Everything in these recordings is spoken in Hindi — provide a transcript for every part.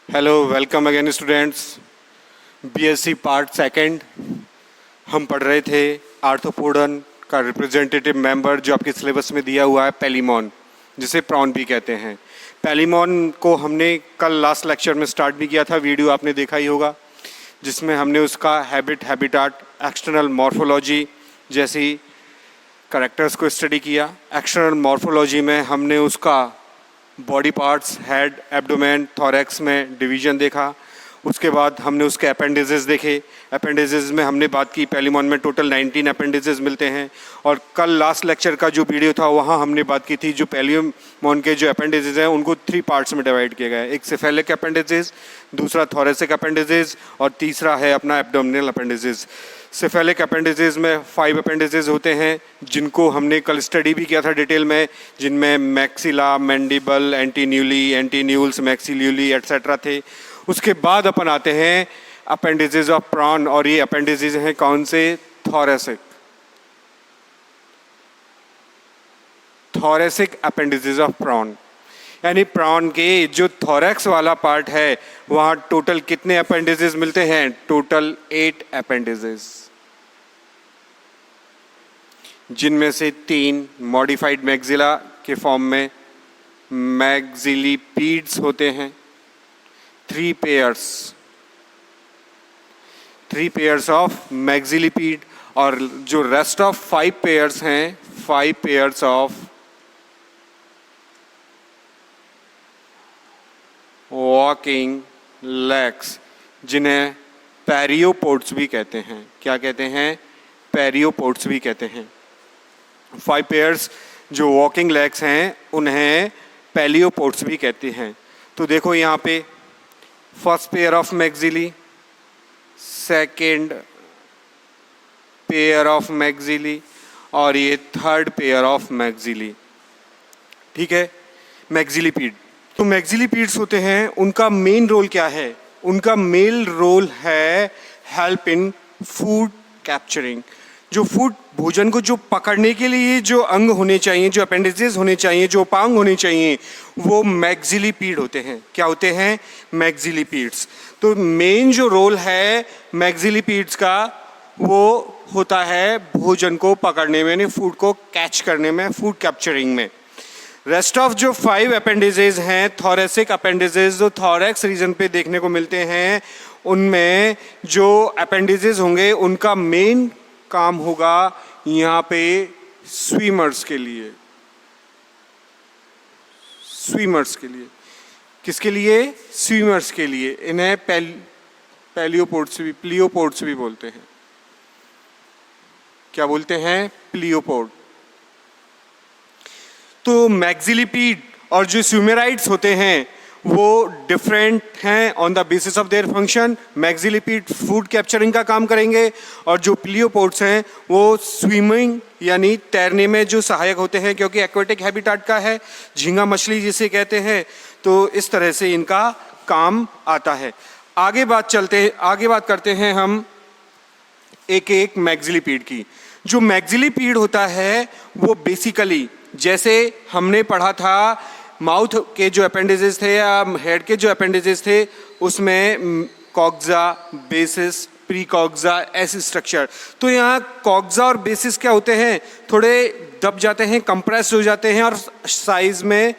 Hello, welcome again students. BSc part second हम पढ़ रहे थे आर्थ्रोपोडन का रिप्रेजेंटेटिव मेंबर जो आपके सिलेबस में दिया हुआ है पैलीमॉन, जिसे प्रॉन भी कहते हैं। पैलीमॉन को हमने कल लास्ट लेक्चर में स्टार्ट भी किया था, वीडियो आपने देखा ही होगा, जिसमें हमने उसका हैबिटाट, एक्सटर्नल मॉर्फोलॉजी जैसी कैरेक्टर्स को स्टडी किया। एक्सटर्नल मॉर्फोलॉजी में हमने उसका body parts, head, abdomen, thorax में डिवीजन देखा। उसके बाद हमने उसके अपेंडिजेस देखे। अपेंडिजेस में हमने बात की, पैलीमॉन में टोटल 19 अपेंडिजेस मिलते हैं। और कल लास्ट लेक्चर का जो वीडियो था वहाँ हमने बात की थी जो पैलीमॉन के जो अपेंडिजेस हैं उनको 3 पार्ट्स में डिवाइड किया गया है। एक सेफेलिक अपेंडिजेस, दूसरा थोरेसिक अपेंडिजेस और तीसरा है अपना एब्डोमिनल अपेंडिजेस। सेफेलिक अपेंडिजेस में 5 अपेंडिजेस होते हैं जिनको हमने कल स्टडी भी किया था डिटेल में, जिनमें मैक्सिला, मैंडिबल, एंटीन्यूली, एंटीन्यूल्स, मैक्सिल्यूली एट्सेट्रा थे। उसके बाद अपन आते हैं अपेंडिजेस ऑफ प्रॉन, और ये अपेंडिजेस हैं कौन से? Thoracic appendages of prawn. यानी प्रॉन के जो थोरैक्स वाला पार्ट है वहाँ टोटल कितने अपेंडिजेस मिलते हैं? टोटल 8 अपेंडिजेस, जिनमें से 3 मॉडिफाइड मैक्सिला के फॉर्म में मैक्सिलिपीड्स होते हैं। 3 पेयर्स ऑफ मैक्सिलिपीड, और जो रेस्ट ऑफ 5 पेयर्स हैं, 5 पेयर्स ऑफ वॉकिंग लेग्स, जिन्हें पेरियोपोड्स भी कहते हैं। क्या कहते हैं? पेरियोपोड्स भी कहते हैं। 5 पेयर्स जो वॉकिंग लेग्स हैं उन्हें पेलियोपोड्स भी कहते हैं। तो देखो यहाँ पे first pair of maxillary, second pair of maxillary और ये थर्ड पेयर ऑफ मैक्सिली। ठीक है, मैक्सिलिपीड। तो मैक्सिलिपीड्स होते हैं, उनका मेन रोल क्या है? उनका मेन रोल है हेल्प इन फूड कैप्चरिंग। जो फूड, भोजन को जो पकड़ने के लिए जो अंग होने चाहिए, जो अपेंडिसेस होने चाहिए, जो उपांग होने चाहिए, वो मैक्सिलिपीड होते हैं। क्या होते हैं? मैक्सिलिपीड्स। तो मेन जो रोल है मैक्सिलिपीड्स का वो होता है भोजन को पकड़ने में, यानी फूड को कैच करने में, फूड कैप्चरिंग में। रेस्ट ऑफ जो 5 अपेंडिसेस हैं, थोरेसिक अपेंडिसेस जो थोरैक्स रीजन पे देखने को मिलते हैं, उनमें जो अपेंडिसेस होंगे उनका मेन काम होगा यहाँ पे स्विमर्स के लिए। किसके लिए? स्विमर्स के लिए। इन्हें प्लियोपोड्स भी बोलते हैं। क्या बोलते हैं? प्लियोपोड। तो मैक्सिलिपीड और जो स्विमेराइड्स होते हैं वो डिफरेंट हैं on the basis of their function. Maxilliped food capturing का काम करेंगे और जो प्लियोपोड्स हैं वो स्विमिंग यानी तैरने में जो सहायक होते हैं, क्योंकि एक्वेटिक हैबिटाट का है, झींगा मछली जिसे कहते हैं। तो इस तरह से इनका काम आता है। आगे बात करते हैं हम एक मैक्सिलिपीड की। जो मैक्सिलिपीड होता है वो बेसिकली, जैसे हमने पढ़ा था माउथ के जो अपेंडिसेस थे या हेड के जो अपेंडिसेस थे, उसमें कॉक्सा, बेसिस, प्रीकॉक्सा, ऐसे स्ट्रक्चर। तो यहाँ कॉक्सा और बेसिस क्या होते हैं? थोड़े दब जाते हैं, कंप्रेस हो जाते हैं और साइज में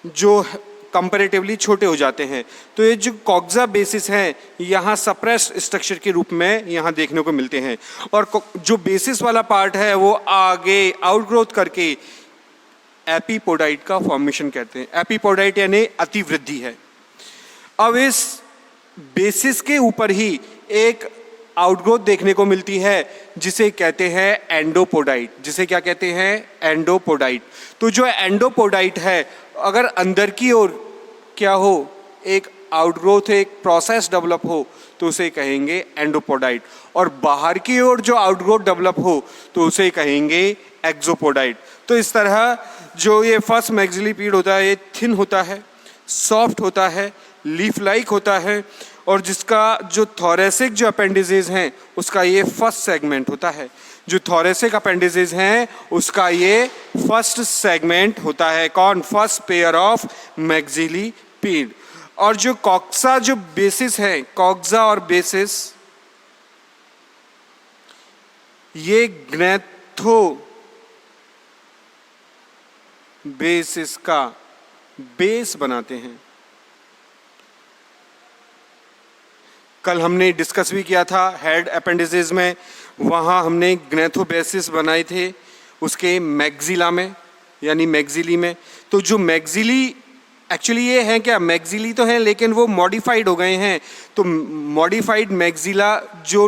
जो कंपैरेटिवली छोटे हो जाते हैं। तो ये जो कॉक्सा बेसिस हैं यहाँ सप्रेस्ड स्ट्रक्चर के रूप में यहाँ देखने को मिलते हैं, और जो बेसिस वाला पार्ट है वो आगे आउटग्रोथ करके एपिपोडाइट का फॉर्मेशन करते हैं। एपिपोडाइट यानी अतिवृद्धि है। अब इस बेसिस के ऊपर ही एक आउटग्रोथ देखने को मिलती है जिसे कहते हैं एंडोपोडाइट। जिसे क्या कहते हैं? एंडोपोडाइट। तो जो एंडोपोडाइट है, अगर अंदर की ओर क्या हो, एक आउटग्रोथ, एक प्रोसेस डेवलप हो, तो उसे कहेंगे एंडोपोडाइट, और बाहर की ओर जो आउटग्रोथ डेवलप हो तो उसे कहेंगे एक्सोपोडाइट। तो इस तरह जो ये फर्स्ट मैक्सिलिपीड होता है ये थिन होता है, सॉफ्ट होता है, लीफ लाइक होता है, और जिसका जो थोरेसिक जो अपेंडिसेस हैं उसका ये फर्स्ट सेगमेंट होता है। जो थोरेसिक अपेंडिसेस हैं उसका ये फर्स्ट सेगमेंट होता है। कौन? First pair of maxilliped. और जो कॉक्सा जो बेसिस है, कॉक्सा और बेसिस, ये ग्नेथो बेसिस का बेस बनाते हैं। कल हमने डिस्कस भी किया था हेड अपेंडिसेस में, वहाँ हमने ग्नेथोबेसिस बनाए थे उसके मैग्जिला में, यानी मैग्जिली में। तो जो मैग्जिली एक्चुअली ये है क्या, मैग्जिली तो है लेकिन वो मॉडिफाइड हो गए हैं। तो मॉडिफाइड मैग्जिला जो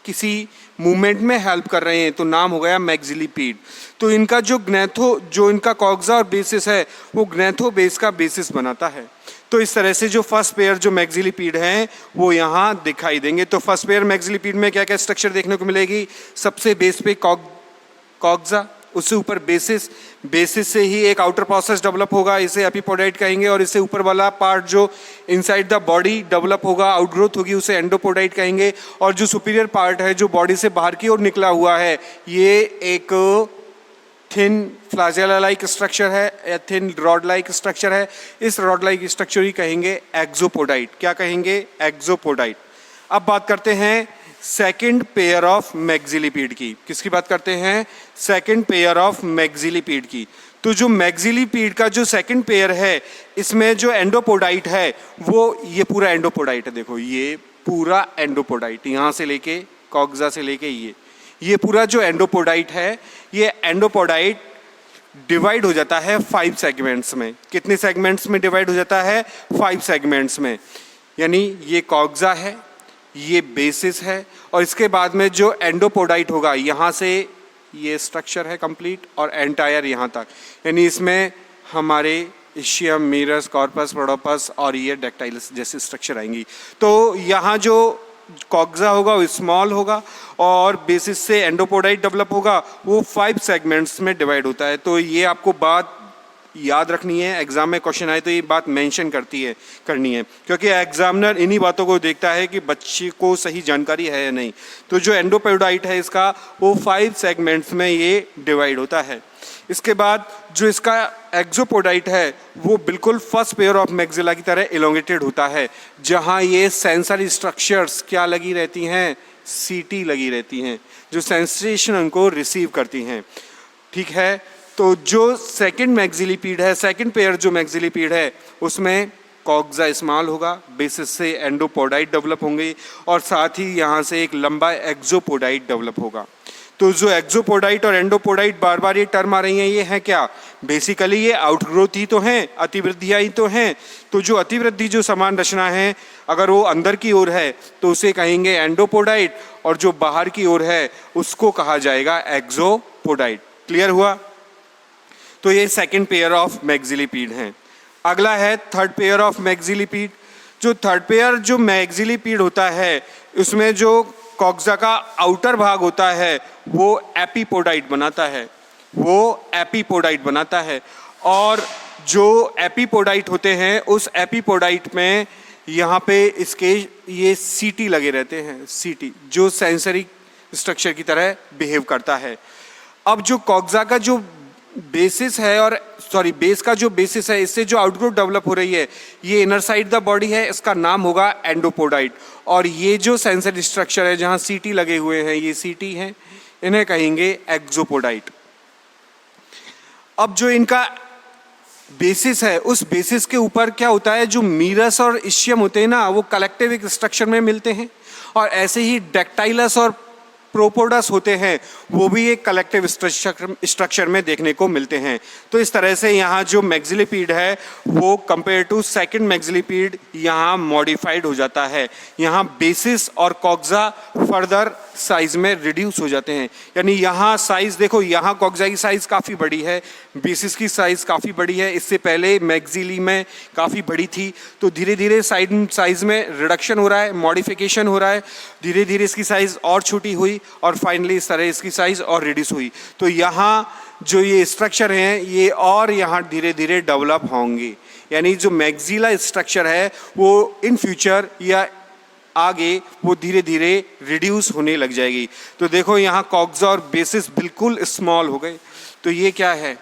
किसी मूवमेंट में हेल्प कर रहे हैं तो नाम हो गया मैग्जिलीपीड। तो इनका जो इनका कॉक्सा और बेसिस है वो ग्नेथो बेस का बेसिस बनाता है। तो इस तरह से जो फर्स्ट पेयर जो मैग्जिलीपीड हैं वो यहाँ दिखाई देंगे। तो फर्स्ट पेयर मैग्जिलीपीड में क्या क्या स्ट्रक्चर देखने को मिलेगी, सबसे बेस पे कॉक्सा, उससे ऊपर बेसिस, बेसिस से ही एक आउटर प्रोसेस डेवलप होगा, इसे एपिपोडाइट कहेंगे, और इससे ऊपर वाला पार्ट जो इनसाइड द बॉडी डेवलप होगा, आउटग्रोथ होगी, उसे एंडोपोडाइट कहेंगे। और जो सुपीरियर पार्ट है जो बॉडी से बाहर की ओर निकला हुआ है, ये एक थिन फ्लैजेला लाइक स्ट्रक्चर है या थिन रॉड लाइक स्ट्रक्चर है। इस रॉड लाइक स्ट्रक्चर ही कहेंगे एक्सोपोडाइट। क्या कहेंगे, एक्सोपोडाइट। अब बात करते हैं सेकंड पेयर ऑफ मैग्जिलीपीड की। किसकी बात करते हैं, सेकंड पेयर ऑफ मैग्जिलीपीड की। तो जो मैग्जिलीपीड का जो सेकंड पेयर है, इसमें जो एंडोपोडाइट है वो ये पूरा एंडोपोडाइट है। देखो ये पूरा एंडोपोडाइट, यहाँ से लेके कॉक्सा से लेके ये पूरा जो एंडोपोडाइट है, ये एंडोपोडाइट डिवाइड हो जाता है 5 सेगमेंट्स में। कितने सेगमेंट्स में डिवाइड हो जाता है, 5 सेगमेंट्स में। यानी ये कॉक्सा है, ये बेसिस है, और इसके बाद में जो एंडोपोडाइट होगा, यहाँ से ये स्ट्रक्चर है कंप्लीट और एंटायर यहाँ तक। यानी इसमें हमारे इशियम, मीरस, कॉर्पस, प्रोडोपस और ये डेक्टाइलस जैसे स्ट्रक्चर आएंगी। तो यहाँ जो कॉक्सा होगा वो स्मॉल होगा और बेसिस से एंडोपोडाइट डेवलप होगा, वो 5 सेगमेंट्स में डिवाइड होता है। तो ये आपको बात याद रखनी है, एग्जाम में क्वेश्चन आए तो ये बात मेंशन करनी है, क्योंकि एग्जामिनर इन्हीं बातों को देखता है कि बच्चे को सही जानकारी है या नहीं। तो जो एंडोपोडाइट है इसका, वो 5 सेगमेंट्स में ये डिवाइड होता है। इसके बाद जो इसका एक्सोपोडाइट है वो बिल्कुल फर्स्ट पेयर ऑफ मैग्जिला की तरह इलोंगेटेड होता है, जहाँ ये सेंसरी स्ट्रक्चर्स क्या लगी रहती हैं, सीटी लगी रहती हैं, जो सेंसेशन उनको रिसीव करती हैं। ठीक है, तो जो सेकंड मैग्जिलीपीड है, सेकंड पेयर जो मैग्जिलीपीड है, उसमें कॉक्सा स्मॉल होगा, बेसिस से एंडोपोडाइट डेवलप होंगे और साथ ही यहाँ से एक लंबा एक्सोपोडाइट डेवलप होगा। तो जो एक्सोपोडाइट और एंडोपोडाइट बार बार ये टर्म आ रही हैं, ये है क्या, बेसिकली ये आउटग्रोथ ही तो हैं, अतिवृद्धियाँ ही तो हैं। तो जो अतिवृद्धि जो समान रचना है, अगर वो अंदर की ओर है तो उसे कहेंगे एंडोपोडाइट, और जो बाहर की ओर है उसको कहा जाएगा एक्सोपोडाइट। क्लियर हुआ। तो ये सेकंड पेयर ऑफ मैग्जिलीपीड हैं। अगला है थर्ड पेयर ऑफ मैग्जिलीपीड। जो थर्ड पेयर जो मैग्जिलीपीड होता है, उसमें जो कॉक्सा का आउटर भाग होता है वो एपिपोडाइट बनाता है, वो एपिपोडाइट बनाता है। और जो एपिपोडाइट होते हैं, उस एपिपोडाइट में यहाँ पे इसके ये सीटी लगे रहते हैं, सीटी जो सेंसरी स्ट्रक्चर की तरह बिहेव करता है। अब जो कॉक्सा का जो बेसिस है और बेस का जो बेसिस है, इससे जो आउटग्रोथ डेवलप हो रही है, ये इनर साइड द बॉडी है, इसका नाम होगा एंडोपोडाइट। और ये जो सेंसरी स्ट्रक्चर है जहाँ सीटी लगे हुए हैं, ये सीटी हैं, इन्हें कहेंगे एक्सोपोडाइट। अब जो इनका बेसिस है, उस बेसिस के ऊपर क्या होता है, जो मीरस और इशियम होते हैं ना, वो कलेक्टिव एक स्ट्रक्चर में मिलते हैं। और ऐसे ही डेक्टाइलस और प्रोपोडस होते हैं, वो भी एक कलेक्टिव स्ट्रक्चर में देखने को मिलते हैं। तो इस तरह से यहाँ जो मैग्जिलीपीड है वो कंपेयर टू सेकंड मैग्जिलीपीड यहाँ मॉडिफाइड हो जाता है। यहाँ बेसिस और कॉक्सा फर्दर साइज में रिड्यूस हो जाते हैं। यानी यहाँ साइज देखो, यहाँ कॉक्सा की साइज काफ़ी बड़ी है, बेसिस की साइज काफ़ी बड़ी है, इससे पहले मैग्जिली में काफ़ी बड़ी थी। तो धीरे धीरे साइज में रिडक्शन हो रहा है, मॉडिफिकेशन हो रहा है, धीरे धीरे इसकी साइज और छोटी हुई और फाइनली इस तरह इसकी साइज और रिड्यूस हुई। तो यहाँ जो ये स्ट्रक्चर हैं ये और यहाँ धीरे धीरे डेवलप होंगे। यानी जो मैग्जिला स्ट्रक्चर है वो इन फ्यूचर या आगे वो धीरे धीरे रिड्यूस होने लग जाएगी। तो देखो यहाँ कॉक्सा और बेसिस बिल्कुल स्मॉल हो गए। तो ये क्या है,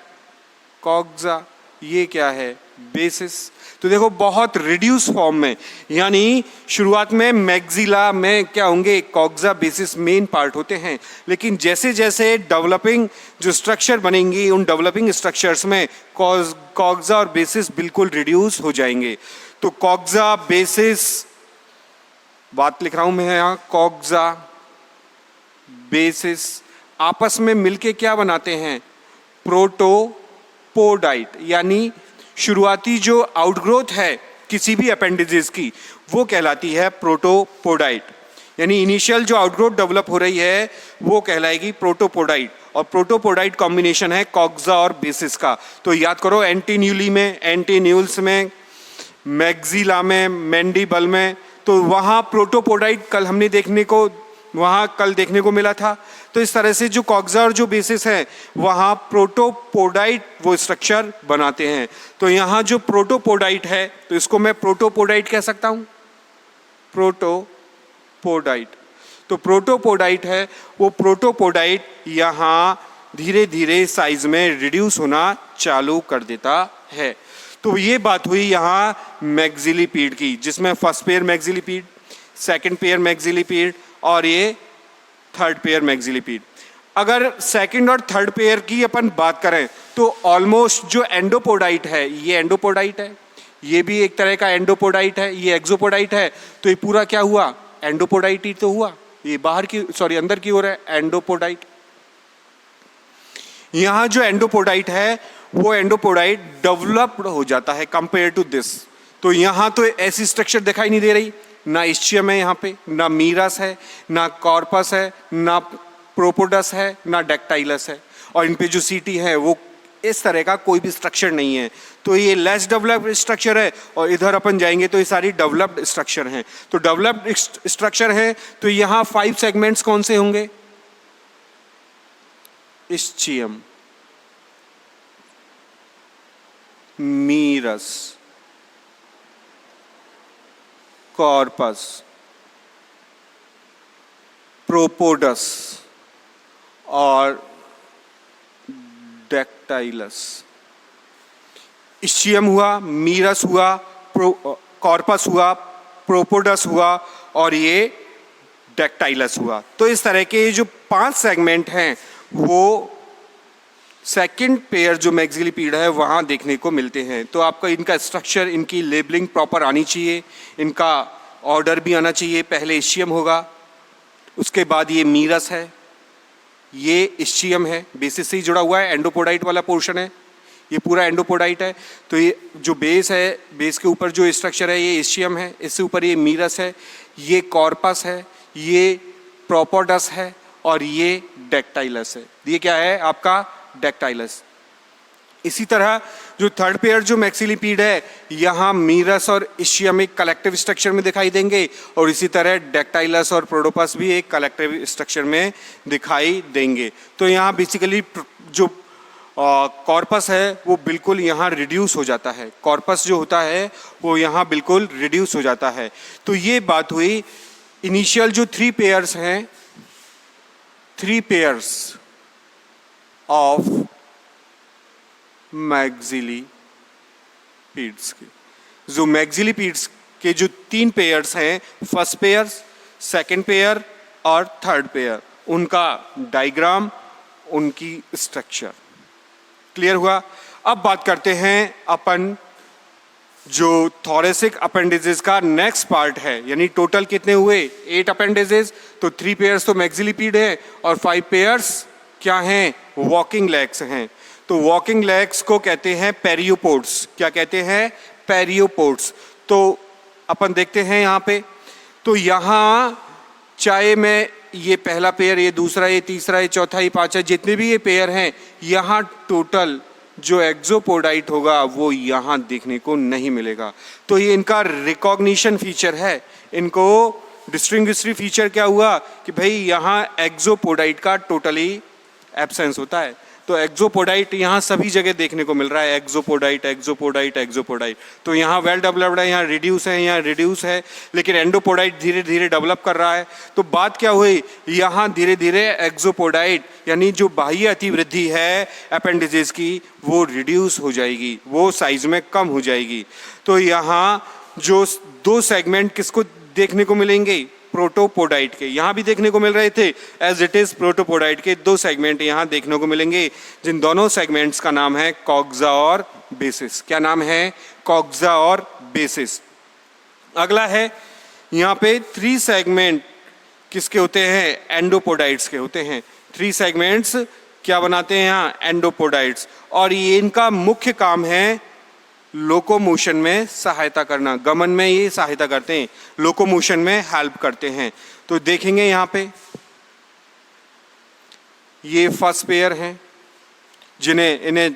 कॉक्सा, ये क्या है, बेसिस। तो देखो बहुत रिड्यूस फॉर्म में, यानी शुरुआत में मैग्जिला में क्या होंगे, कॉक्सा बेसिस मेन पार्ट होते हैं, लेकिन जैसे जैसे डेवलपिंग जो स्ट्रक्चर बनेंगी उन डेवलपिंग स्ट्रक्चर्स में कॉक्सा और बेसिस बिल्कुल रिड्यूस हो जाएंगे। तो कॉक्सा बेसिस, बात लिख रहा हूं मैं यहाँ, कॉक्सा बेसिस आपस में मिलके क्या बनाते हैं, प्रोटोपोडाइट, यानी शुरुआती जो आउटग्रोथ है किसी भी अपेंडिजेस की वो कहलाती है प्रोटोपोडाइट, यानी इनिशियल जो आउटग्रोथ डेवलप हो रही है वो कहलाएगी प्रोटोपोडाइट, और प्रोटोपोडाइट कॉम्बिनेशन है कॉक्सा और बेसिस का। तो याद करो एंटीन्यूली में, एंटीन्यूल्स में, मैग्जिला में, मैंडिबल में, तो वहाँ प्रोटोपोडाइट कल देखने को मिला था। तो इस तरह से जो कॉक्सा और जो बेसिस है वहाँ प्रोटोपोडाइट वो स्ट्रक्चर बनाते हैं। तो यहाँ जो प्रोटोपोडाइट है तो इसको मैं प्रोटोपोडाइट कह सकता हूँ, प्रोटोपोडाइट। तो प्रोटोपोडाइट है वो प्रोटोपोडाइट यहाँ धीरे धीरे साइज में रिड्यूस होना चालू कर देता है। तो ये बात हुई यहाँ मैग्जिलिपीड की, जिसमें फर्स्ट पेयर मैग्जिलिपीड, सेकंड पेयर मैग्जिलिपीड और ये थर्ड पेयर मैग्जिलिपीड। अगर सेकंड और थर्ड पेयर की अपन बात करें तो ऑलमोस्ट जो एंडोपोडाइट है, ये एंडोपोडाइट है, ये भी एक तरह का एंडोपोडाइट है, ये एक्सोपोडाइट है, तो ये पूरा क्या हुआ, एंडोपोडाइट ही तो हुआ। ये अंदर की ओर है एंडोपोडाइट। यहाँ जो एंडोपोडाइट है वो एंडोपोडाइट डेवलप्ड हो जाता है कंपेयर टू दिस। तो यहाँ तो ऐसी स्ट्रक्चर दिखाई नहीं दे रही, ना इस्चियम है यहाँ पे, ना मीरस है, ना कॉर्पस है, ना प्रोपोडस है, ना डेक्टाइलस है, और इन पे जो सीटी है वो इस तरह का कोई भी स्ट्रक्चर नहीं है। तो ये लेस डेवलप्ड स्ट्रक्चर है, और इधर अपन जाएंगे तो ये सारी डेवलप्ड स्ट्रक्चर हैं। तो डेवलप्ड स्ट्रक्चर है तो यहाँ 5 सेगमेंट्स कौन से होंगे, इस्चियम, मीरस, कॉर्पस, प्रोपोडस और डेक्टाइलस। इस्चियम हुआ, मीरस हुआ, कॉर्पस हुआ, प्रोपोडस हुआ और ये डेक्टाइलस हुआ। तो इस तरह के जो 5 सेगमेंट हैं वो सेकंड पेयर जो मैग्जिलिपीड है वहाँ देखने को मिलते हैं। तो आपका इनका स्ट्रक्चर, इनकी लेबलिंग प्रॉपर आनी चाहिए, इनका ऑर्डर भी आना चाहिए। पहले इस्चियम होगा, उसके बाद ये मीरस है, ये इस्चियम है, बेसिस से ही जुड़ा हुआ है, एंडोपोडाइट वाला पोर्शन है, ये पूरा एंडोपोडाइट है। तो ये जो बेस है, बेस के ऊपर जो स्ट्रक्चर है ये इस्चियम है, इससे ऊपर ये मीरस है, ये कॉर्पस है, ये प्रोपोडस है और ये डेक्टाइलस है। ये क्या है आपका डेक्टाइलस। इसी तरह जो थर्ड पेयर जो मैक्सिलिपीड है यहाँ मीरस और इस्चियम एक कलेक्टिव स्ट्रक्चर में दिखाई देंगे, और इसी तरह डेक्टाइलस और प्रोडोपस भी एक कलेक्टिव स्ट्रक्चर में दिखाई देंगे। तो यहाँ बेसिकली जो कॉर्पस है वो बिल्कुल यहाँ रिड्यूस हो जाता है, कॉर्पस जो होता है वो यहाँ बिल्कुल रिड्यूस हो जाता है। तो ये बात हुई इनिशियल जो 3 पेयर्स हैं, 3 पेयर्स ऑफ मैग्जिलिपीड्स के। जो मैग्जिलिपीड्स के जो 3 पेयर्स हैं, फर्स्ट पेयर, सेकंड पेयर और थर्ड पेयर, उनका डायग्राम, उनकी स्ट्रक्चर क्लियर हुआ। अब बात करते हैं अपन जो थोरेसिक अपेंडिजेस का नेक्स्ट पार्ट है, यानी टोटल कितने हुए, 8 अपेंडिजेस। तो 3 पेयर्स तो मैग्जिलिपीड है और 5 पेयर्स क्या हैं, वॉकिंग लेग्स हैं। तो वॉकिंग लेग्स को कहते हैं पेरियोपोड्स। क्या कहते हैं, पेरियोपोड्स। तो अपन देखते हैं यहाँ पे, तो यहाँ चाहे मैं ये पहला पेयर, ये दूसरा, ये तीसरा, ये चौथा, ये पांचवा, जितने भी ये पेयर हैं, यहाँ टोटल जो एक्सोपोडाइट होगा वो यहाँ देखने को नहीं मिलेगा। तो ये इनका रिकॉग्निशन फीचर है। इनको डिस्टिंग्विशरी फीचर क्या हुआ कि भाई यहाँ एक्सोपोडाइट का टोटली एब्सेंस होता है। तो एक्सोपोडाइट यहाँ सभी जगह देखने को मिल रहा है, एक्सोपोडाइट एक्सोपोडाइट एक्सोपोडाइट। तो यहाँ वेल डेवलप्ड है, यहाँ रिड्यूस है, लेकिन एंडोपोडाइट धीरे धीरे डेवलप कर रहा है। तो बात क्या हुई, यहाँ धीरे धीरे एक्सोपोडाइट यानी जो बाह्य अतिवृद्धि है अपेंडिजेस की वो रिड्यूस हो जाएगी, वो साइज में कम हो जाएगी। तो यहाँ जो दो सेगमेंट किसको देखने को मिलेंगे, प्रोटोपोडाइट के, यहाँ भी देखने को मिल रहे थे एज इट इज प्रोटोपोडाइट के दो सेगमेंट यहाँ देखने को मिलेंगे, जिन दोनों सेगमेंट्स का नाम है कॉक्सा और बेसिस। क्या नाम है, कॉक्सा और बेसिस। अगला है यहाँ पे 3 सेगमेंट किसके होते हैं, एंडोपोडाइट्स के होते हैं। 3 सेगमेंट्स क्या बनाते हैं यहाँ, एंडोपोडाइट्स, और ये इनका मुख्य काम है लोकोमोशन में सहायता करना, गमन में ये सहायता करते हैं, लोकोमोशन में हेल्प करते हैं। तो देखेंगे यहाँ पे ये फर्स्ट पेयर हैं इन्हें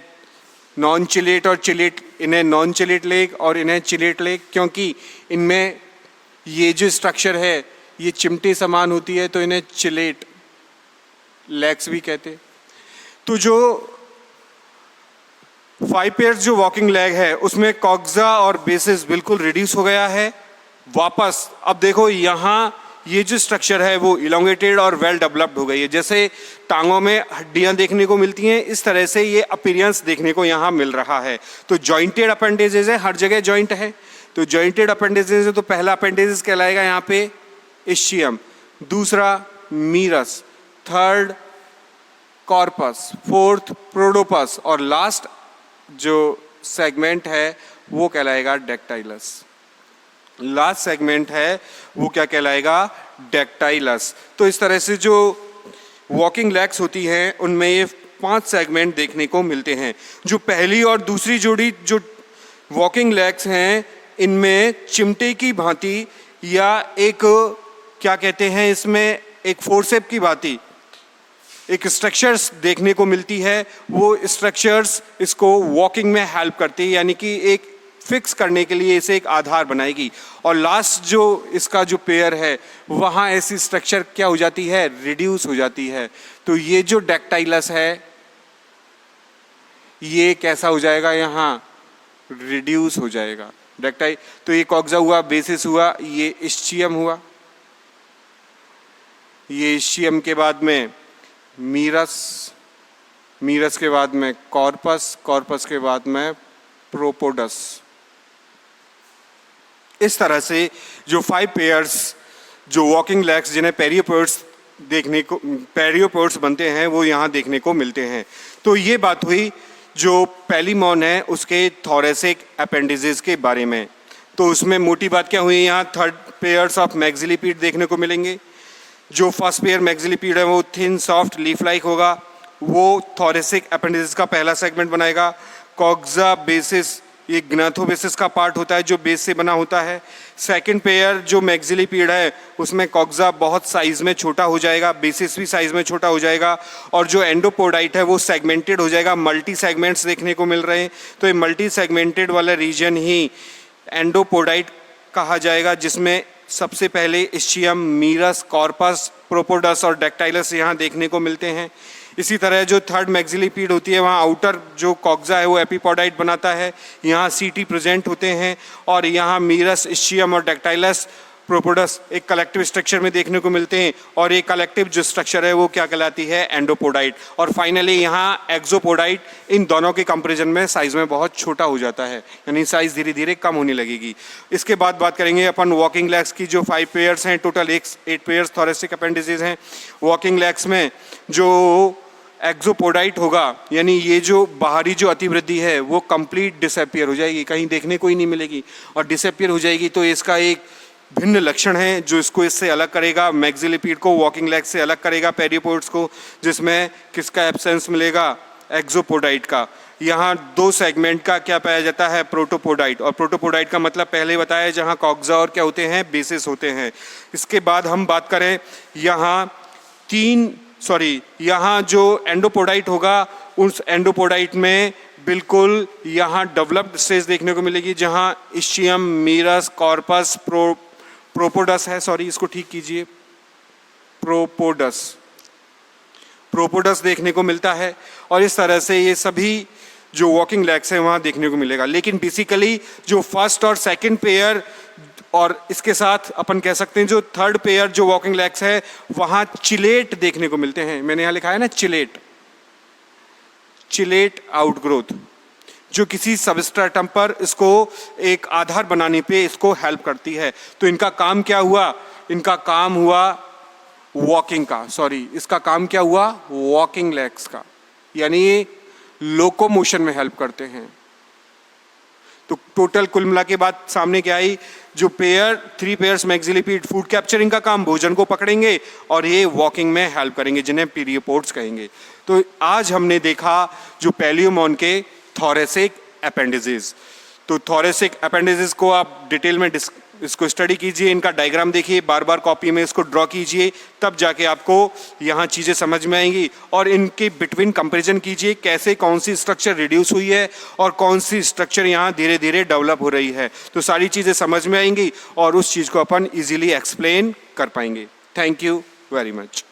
नॉन चिलेट और चिलेट, इन्हें नॉन चिलेट लेग और इन्हें चिलेट लेग, क्योंकि इनमें ये जो स्ट्रक्चर है ये चिमटे समान होती है तो इन्हें चिलेट लेग्स भी कहते। तो जो 5 पेयर्स जो वॉकिंग लेग है उसमें कॉक्सा और बेसिस बिल्कुल रिड्यूस हो गया है वापस। अब देखो यहाँ ये जो स्ट्रक्चर है वो इलोंगेटेड और वेल डेवलप्ड हो गई है। जैसे टांगों में हड्डियां देखने को मिलती हैं इस तरह से ये अपीयरेंस देखने को यहाँ मिल रहा है। तो जॉइंटेड अपेंडेजेस है, हर जगह जॉइंट है, तो जॉइंटेड अपेंडेजेस है। तो पहला अपेंडेजेस कहलाएगा यहाँ पे इस्चियम, दूसरा मीरस, थर्ड कॉर्पस, फोर्थ प्रोडोपस और लास्ट जो सेगमेंट है वो कहलाएगा डेक्टाइलस। लास्ट सेगमेंट है वो क्या कहलाएगा, डेक्टाइलस। तो इस तरह से जो वॉकिंग लेग्स होती हैं उनमें ये 5 सेगमेंट देखने को मिलते हैं। जो पहली और दूसरी जोड़ी जो वॉकिंग लेग्स हैं इनमें चिमटे की भांति या एक क्या कहते हैं इसमें एक फोर्सेप की भांति एक स्ट्रक्चर्स देखने को मिलती है। वो स्ट्रक्चर्स इसको वॉकिंग में हेल्प करती है, यानी कि एक फिक्स करने के लिए इसे एक आधार बनाएगी। और लास्ट जो इसका जो पेयर है वहाँ ऐसी स्ट्रक्चर क्या हो जाती है, रिड्यूस हो जाती है। तो ये जो डेक्टाइलस है ये कैसा हो जाएगा, यहाँ रिड्यूस हो जाएगा डेक्टाइल। तो ये कॉक्सा हुआ, बेसिस हुआ, ये इस्चियम हुआ, ये इस्चियम के बाद में मीरस, मीरस के बाद में कॉर्पस, कॉर्पस के बाद में प्रोपोडस। इस तरह से जो 5 पेयर्स जो वॉकिंग लेग्स जिन्हें पेरियोपोड्स देखने को पेरियोपोड्स बनते हैं वो यहाँ देखने को मिलते हैं। तो ये बात हुई जो पेलिमॉन है उसके थोरेसिक अपेंडिजेस के बारे में। तो उसमें मोटी बात क्या हुई, यहाँ 3rd पेयर्स ऑफ मैक्सिलिपीड देखने को मिलेंगे। जो फर्स्ट पेयर मैक्सिलिपीड है वो थिन सॉफ्ट लीफ लाइक होगा, वो थोरेसिक अपेंडिजेस का पहला सेगमेंट बनाएगा। कॉक्सा बेसिस ये ग्नाथोबेसिस का पार्ट होता है जो बेस से बना होता है। सेकंड पेयर जो मैक्सिलिपीड है उसमें कॉक्सा बहुत साइज में छोटा हो जाएगा, बेसिस भी साइज में छोटा हो जाएगा, और जो एंडोपोडाइट है वो सेगमेंटेड हो जाएगा, मल्टी सेगमेंट्स देखने को मिल रहे हैं। तो ये मल्टी सेगमेंटेड वाला रीजन ही एंडोपोडाइट कहा जाएगा, जिसमें सबसे पहले इस्चियम, मीरस, कॉर्पस, प्रोपोडस और डेक्टाइलस यहाँ देखने को मिलते हैं। इसी तरह जो 3rd मैक्सिलिपीड होती है वहाँ आउटर जो कॉक्सा है वो एपिपोडाइट बनाता है, यहाँ सीटी प्रेजेंट होते हैं, और यहाँ मीरस, इस्चियम और डेक्टाइलस, प्रोपोडस एक कलेक्टिव स्ट्रक्चर में देखने को मिलते हैं। और ये कलेक्टिव जो स्ट्रक्चर है वो क्या कहलाती है, एंडोपोडाइट। और फाइनली यहाँ एक्सोपोडाइट इन दोनों के कंपेरिजन में साइज में बहुत छोटा हो जाता है, यानी साइज धीरे धीरे कम होने लगेगी। इसके बाद बात करेंगे अपन वॉकिंग लेग्स की। जो 5 पेयर्स हैं, टोटल 8 पेयर्स थोरेसिक अपेंडिसेस हैं वॉकिंग लेग्स में। जो एक्सोपोडाइट होगा यानी ये जो बाहरी जो अतिवृद्धि है वो कंप्लीट डिसअपियर हो जाएगी, कहीं देखने को ही नहीं मिलेगी और डिसअपियर हो जाएगी। तो इसका एक भिन्न लक्षण है जो इसको इससे अलग करेगा, मैक्सिलिपीड को वॉकिंग लेग से अलग करेगा पेरियोपोड्स को, जिसमें किसका एब्सेंस मिलेगा, एक्सोपोडाइट का। यहाँ 2 सेगमेंट का क्या पाया जाता है, प्रोटोपोडाइट। और प्रोटोपोडाइट का मतलब पहले बताया जहाँ कॉक्सा और क्या होते हैं, बेसिस होते हैं। इसके बाद हम बात करें यहाँ जो एंडोपोडाइट होगा उस एंडोपोडाइट में बिल्कुल यहाँ डेवलप्ड स्टेज देखने को मिलेगी, जहाँ इस्चियम, मीरस, कॉर्पस, प्रोपोडस है, इसको ठीक कीजिए, प्रोपोडस। प्रोपोडस देखने को मिलता है, और इस तरह से ये सभी जो वॉकिंग लेग्स हैं वहाँ देखने को मिलेगा। लेकिन बेसिकली जो फर्स्ट और सेकंड पेयर और इसके साथ अपन कह सकते हैं जो थर्ड पेयर जो वॉकिंग लेग्स है वहाँ चिलेट देखने को मिलते हैं। मैंने यहाँ लिखा है ना चिलेट, चिलेट आउटग्रोथ, जो किसी सबस्ट्रेटम पर इसको एक आधार बनाने पे इसको हेल्प करती है। तो इनका काम क्या हुआ? इनका काम हुआ वॉकिंग का, सॉरी इसका काम क्या हुआ? वॉकिंग लेग्स का, यानी ये लोकोमोशन में हेल्प करते हैं। तो टोटल कुल मिला के बात सामने क्या आई? जो पेयर 3 पेयर्स मैक्सिलिपीड फूड कैप्चरिंग का काम, भोजन को पकड़ेंगे और ये वॉकिंग में हेल्प करेंगे, जिन्हें पीरियोपोड्स कहेंगे। तो आज हमने देखा जो पैलियोमॉन के थोरेसिक अपेंडिसेस। तो थोरेसिक अपेंडिसेस को आप डिटेल में इसको स्टडी कीजिए, इनका डायग्राम देखिए, बार बार कॉपी में इसको ड्रॉ कीजिए, तब जाके आपको यहाँ चीज़ें समझ में आएंगी। और इनके बिटवीन कंपैरिजन कीजिए, कैसे कौन सी स्ट्रक्चर रिड्यूस हुई है और कौन सी स्ट्रक्चर यहाँ धीरे धीरे डेवलप हो रही है। तो सारी चीज़ें समझ में आएंगी और उस चीज़ को अपन ईजिली एक्सप्लेन कर पाएंगे। Thank you very much.